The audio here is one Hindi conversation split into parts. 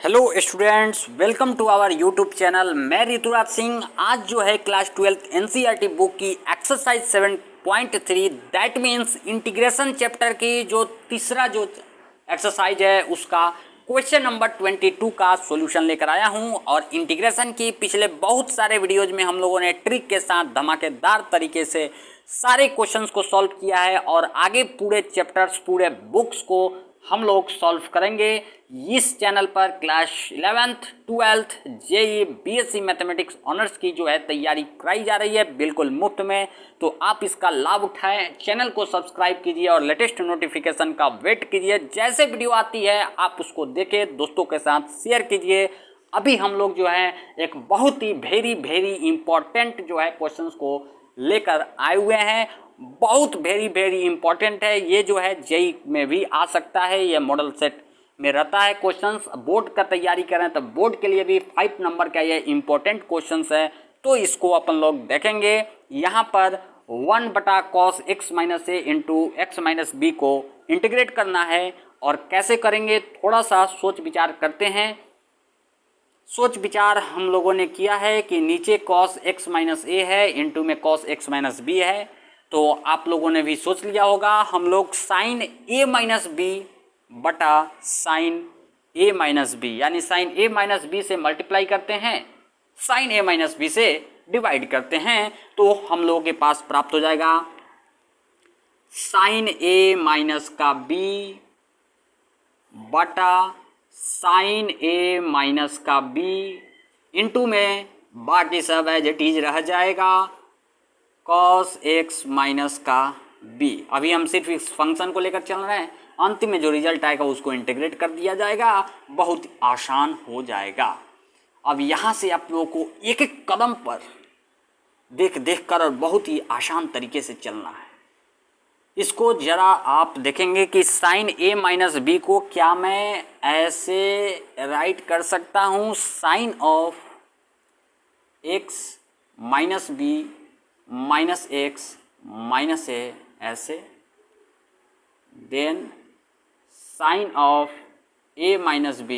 Hello students, welcome to our YouTube channel. मैं ऋतुराज सिंह। आज जो है क्लास 12 एनसीईआरटी बुक की exercise 7.3 that means integration chapter की जो तीसरा जो एक्सरसाइज है उसका क्वेश्चन नंबर 22 का सॉल्यूशन लेकर आया हूं। और इंटीग्रेशन की पिछले बहुत सारे वीडियोज में हम लोगों ने ट्रिक के साथ धमाकेदार तरीके से सारे क्वेश्चंस को सॉल्व किया है और आगे पूरे चैप्टर्स पूरे बुक्स को हम लोग सॉल्व करेंगे। इस चैनल पर class 11th 12th JEE BSc mathematics honours की जो है तैयारी कराई जा रही है बिल्कुल मुफ्त में, तो आप इसका लाभ उठाएं। चैनल को सब्सक्राइब कीजिए और लेटेस्ट नोटिफिकेशन का वेट कीजिए। जैसे वीडियो आती है आप उसको देखें, दोस्तों के साथ शेयर कीजिए। अभी हम लोग जो है एक बहुत ही वेरी इंपॉर्टेंट जो है क्वेश्चंस को लेकर आए हुए हैं। बहुत वेरी इंपॉर्टेंट है। ये जो है जेई में भी आ सकता है, ये मॉडल सेट में रहता है क्वेश्चंस। बोर्ड का तैयारी करें तो बोर्ड के लिए भी 5 नंबर का ये इंपॉर्टेंट क्वेश्चंस है, तो इसको अपन लोग देखेंगे। यहाँ पर 1/cos x - a into x - b को इंटीग्रेट करना है और कैसे करेंगे थोड़ा सा सोच विचार करते हैं। सोच विचार हम लोगों ने किया है कि नीचे cos x - a है, इंटू में cos x - b है, तो आप लोगों ने भी सोच लिया होगा। हम लोग साइन a - b बटा साइन a - b यानी साइन a - b से मल्टीप्लाई करते हैं, साइन a - b से डिवाइड करते हैं, तो हम लोगों के पास प्राप्त हो जाएगा साइन a - b बटा साइन a - b इंटू में बाकी सब एज इट इज रह जाएगा cos x - b। अभी हम सिर्फ इस फंक्शन को लेकर चल रहे हैं, अंतिम में जो रिजल्ट आएगा उसको इंटीग्रेट कर दिया जाएगा, बहुत आसान हो जाएगा। अब यहाँ से आप लोगों को एक एक कदम पर देख कर और बहुत ही आसान तरीके से चलना है। इसको जरा आप देखेंगे कि साइन a - b को क्या मैं ऐसे राइट कर सकता हूँ, sine of x - b minus x minus a ऐसे, then sine of a - b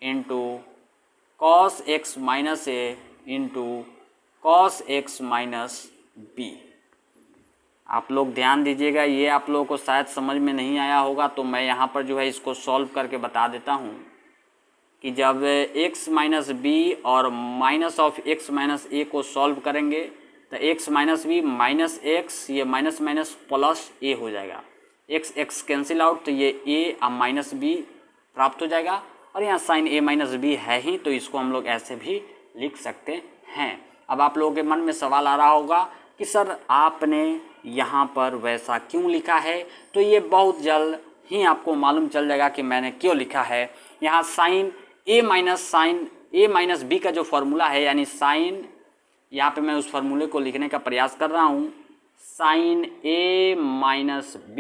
into cos x minus a into cos x - b। आप लोग ध्यान दीजिएगा, ये आप लोगों को शायद समझ में नहीं आया होगा, तो मैं यहाँ पर जो है इसको सॉल्व करके बता देता हूँ कि जब x - b और माइनस ऑफ x - a को सॉल्व करेंगे तो x - b माइनस एक्स, ये माइनस माइनस प्लस a हो जाएगा। x कैंसिल आउट, तो ये a और माइनस b प्राप्त हो जाएगा। और यहाँ साइन a - b है ही, तो इसको हम लोग ऐसे भी लिख सकते हैं। अब आप लोगों के मन में सवाल आ रहा होगा कि सर आपने यहाँ पर वैसा क्यों लिखा है, तो ये बहुत जल्द ही आपको मालूम चल जाएगा कि मैंने क्यों लिखा है। यहाँ साइन a - b का जो फॉर्मूला है, यानी साइन, यहाँ पे मैं उस फार्मूले को लिखने का प्रयास कर रहा हूँ, sine a - b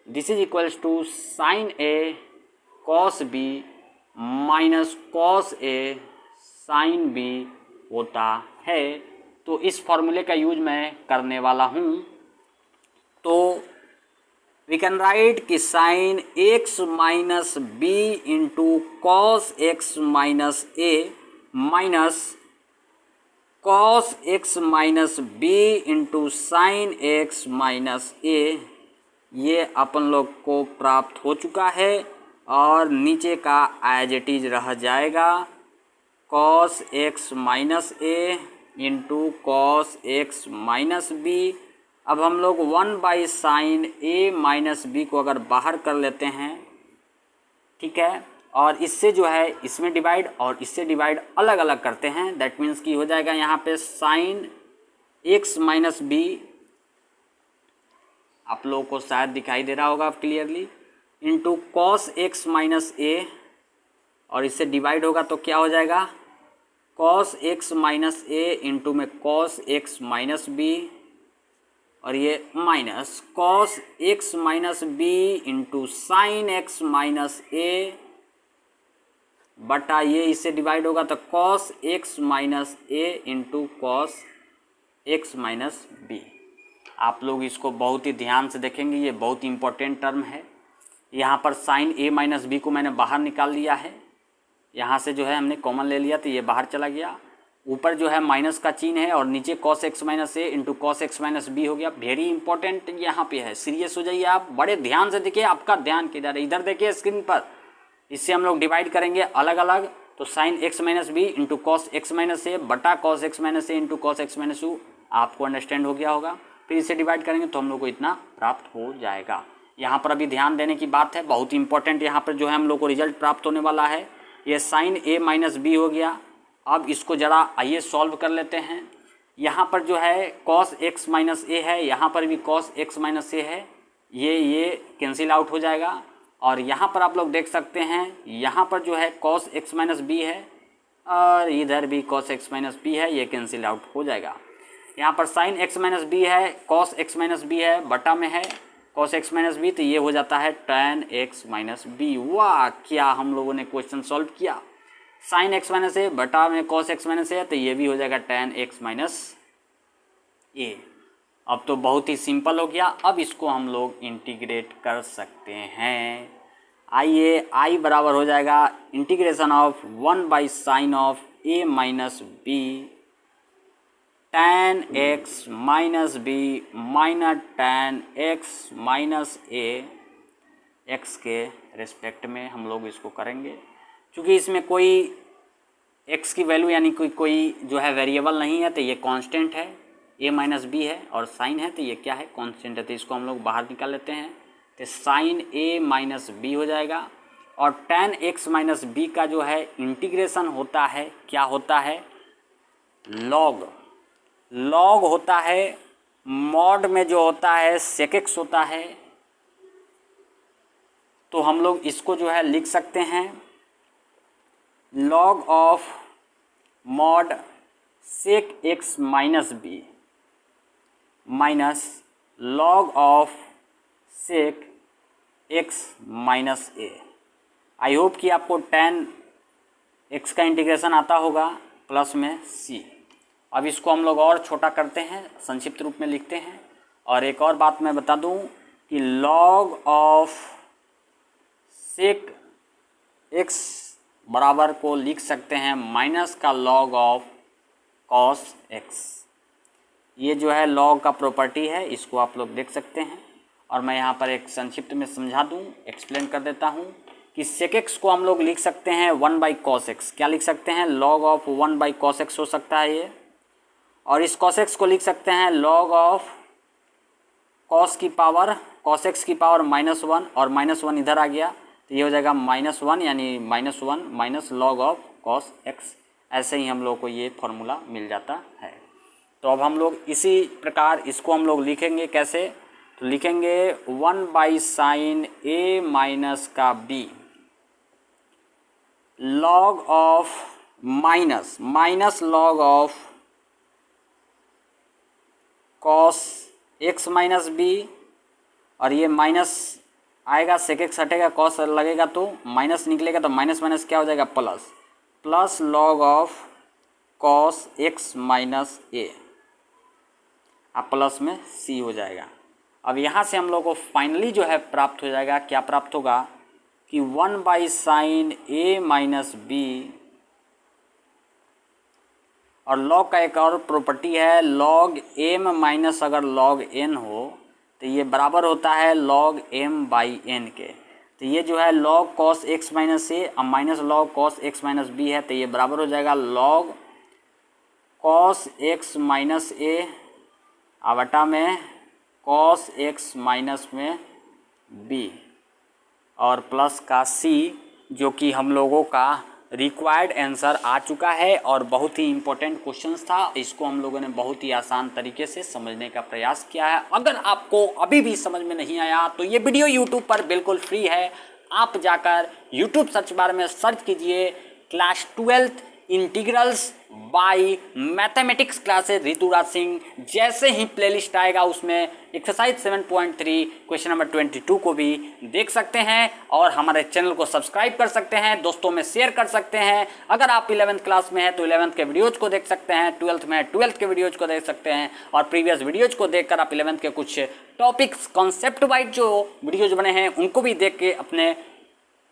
this is equals to sine a cos b minus cos a sine b होता है। तो इस फार्मूले का यूज मैं करने वाला हूँ। तो वी कैन राइट कि sine x - b into cos x - a minus cos x - b into sine x - a, ये अपन लोग को प्राप्त हो चुका है। और नीचे का एज इट इज रह जाएगा cos x - a into cos x - b। अब हम लोग 1/साइन a - b को अगर बाहर कर लेते हैं, ठीक है, और इससे जो है इसमें डिवाइड और इससे डिवाइड अलग अलग करते हैं, दैट मीन्स कि हो जाएगा यहाँ पे साइन x - b, आप लोगों को शायद दिखाई दे रहा होगा clearly, into cos x - a, और इससे डिवाइड होगा तो क्या हो जाएगा कॉस x - a इंटू में कॉस x - b, और ये minus cos x - b into sine x - a बटा ये इससे डिवाइड होगा तो cos x - a into cos x - b। आप लोग इसको बहुत ही ध्यान से देखेंगे, ये बहुत इंपॉर्टेंट टर्म है। यहाँ पर साइन a - b को मैंने बाहर निकाल लिया है, यहाँ से जो है हमने कॉमन ले लिया तो ये बाहर चला गया। ऊपर जो है माइनस का चिन्ह है और नीचे cos x minus a into cos x minus b हो गया। वेरी इंपॉर्टेंट यहाँ पे है, सीरियस हो जाइए आप, बड़े ध्यान से देखिए। आपका ध्यान किधर है? इधर देखिए स्क्रीन पर। इससे हम लोग डिवाइड करेंगे अलग अलग, तो sine x minus b into cos x minus a बटा cos x minus a into cos x minus u. आपको अंडरस्टैंड हो गया होगा। फिर इसे डिवाइड करेंगे तो हम लोग को इतना प्राप्त हो जाएगा। यहाँ पर अभी ध्यान देने की बात है, बहुत इंपॉर्टेंट यहाँ पर जो है हम लोग को रिजल्ट प्राप्त होने वाला है। ये साइन ए माइनस बी हो गया। अब इसको ज़रा आइए सॉल्व कर लेते हैं। यहाँ पर जो है cos x माइनस ए है, यहाँ पर भी cos x माइनस ए है, ये कैंसिल आउट हो जाएगा। और यहाँ पर आप लोग देख सकते हैं यहाँ पर जो है cos x माइनस बी है और इधर भी cos x माइनस बी है, ये कैंसिल आउट हो जाएगा। यहाँ पर साइन x माइनस बी है, cos x माइनस बी है, बटा में है cos x माइनस बी, तो ये हो जाता है tan x माइनस बी। वाह, क्या हम लोगों ने क्वेश्चन सॉल्व किया। साइन एक्स माइनस ए बटा में cos एक्स माइनस ए, तो ये भी हो जाएगा tan एक्स माइनस ए। अब तो बहुत ही सिंपल हो गया। अब इसको हम लोग इंटीग्रेट कर सकते हैं। आइए, आई बराबर हो जाएगा integration of 1/sin of a minus b tan x minus b minus tan x minus a, x के रिस्पेक्ट में हम लोग इसको करेंगे। क्योंकि इसमें कोई x की वैल्यू यानी कोई जो है वेरिएबल नहीं है, तो ये कांस्टेंट है, a माइनस बी है, और साइन है तो ये क्या है, कांस्टेंट है। तो इसको हम लोग बाहर निकाल लेते हैं, तो साइन a माइनस बी हो जाएगा। और tan x माइनस बी का जो है इंटीग्रेशन होता है, क्या होता है, लॉग होता है। मॉड में जो होता है sec x होता है। तो हम लोग इसको जो है लिख सकते हैं log of mod sec x minus b minus log of sec x minus a. I hope कि आपको tan x का इंटीग्रेशन आता होगा प्लस में c। अब इसको हम लोग और छोटा करते हैं, संक्षिप्त रूप में लिखते हैं। और एक और बात मैं बता दूं कि log ऑफ sec x बराबर को लिख सकते हैं माइनस का log ऑफ cos x। ये जो है log का प्रॉपर्टी है, इसको आप लोग देख सकते हैं। और मैं यहाँ पर एक संक्षिप्त में समझा दूँ, एक्सप्लेन कर देता हूँ कि sec x को हम लोग लिख सकते हैं 1/cos x। क्या लिख सकते हैं, log ऑफ 1/cos x हो सकता है ये। और इस cos x को लिख सकते हैं log ऑफ cos x की पावर -1, और -1 इधर आ गया तो ये हो जाएगा -1, यानी -1 minus log of cos x। ऐसे ही हम लोग को ये फॉर्मूला मिल जाता है। तो अब हम लोग इसी प्रकार इसको हम लोग लिखेंगे कैसे, तो लिखेंगे 1/sin a माइनस का b log of minus log of cos x minus b, और ये माइनस आएगा, sec x हटेगा, cos लगेगा तो माइनस निकलेगा, तो माइनस माइनस क्या हो जाएगा, plus log of cos x minus a, अब प्लस में c हो जाएगा। अब यहाँ से हम लोग को फाइनली जो है प्राप्त हो जाएगा, क्या प्राप्त होगा कि 1/sin a माइनस बी। और log का एक और प्रॉपर्टी है, log m माइनस अगर log n हो तो ये बराबर होता है log m/n के। तो ये जो है log cos x minus a और minus log cos x minus b है, तो ये बराबर हो जाएगा log cos x minus a बटा में cos x माइनस में b, और प्लस का c, जो कि हम लोगों का रिक्वायर्ड आंसर आ चुका है। और बहुत ही इम्पोर्टेंट क्वेश्चंस था, इसको हम लोगों ने बहुत ही आसान तरीके से समझने का प्रयास किया है। अगर आपको अभी भी समझ में नहीं आया तो ये वीडियो यूट्यूब पर बिल्कुल फ्री है। आप जाकर यूट्यूब सर्च बार में सर्च कीजिए class 12th integrals by mathematics classes Rituraj Singh. जैसे ही प्लेलिस्ट आएगा उसमें एक्सरसाइज 7.3 क्वेश्चन नंबर 22 को भी देख सकते हैं, और हमारे चैनल को सब्सक्राइब कर सकते हैं, दोस्तों में शेयर कर सकते हैं। अगर आप 11th क्लास में हैं तो 11th के वीडियोज़ को देख सकते हैं, 12th में 12th के वीडियोज़ को देख सकते हैं, और प्रीवियस वीडियोज़ को देखकर आप 11th के कुछ टॉपिक्स कॉन्सेप्ट वाइज जो वीडियोज़ बने हैं उनको भी देख के अपने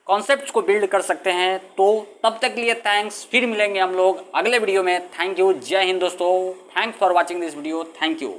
कॉन्सेप्ट्स को बिल्ड कर सकते हैं। तो तब तक के लिए थैंक्स, फिर मिलेंगे हम लोग अगले वीडियो में। थैंक यू, जय हिंद दोस्तों, thanks for watching this video, thank you.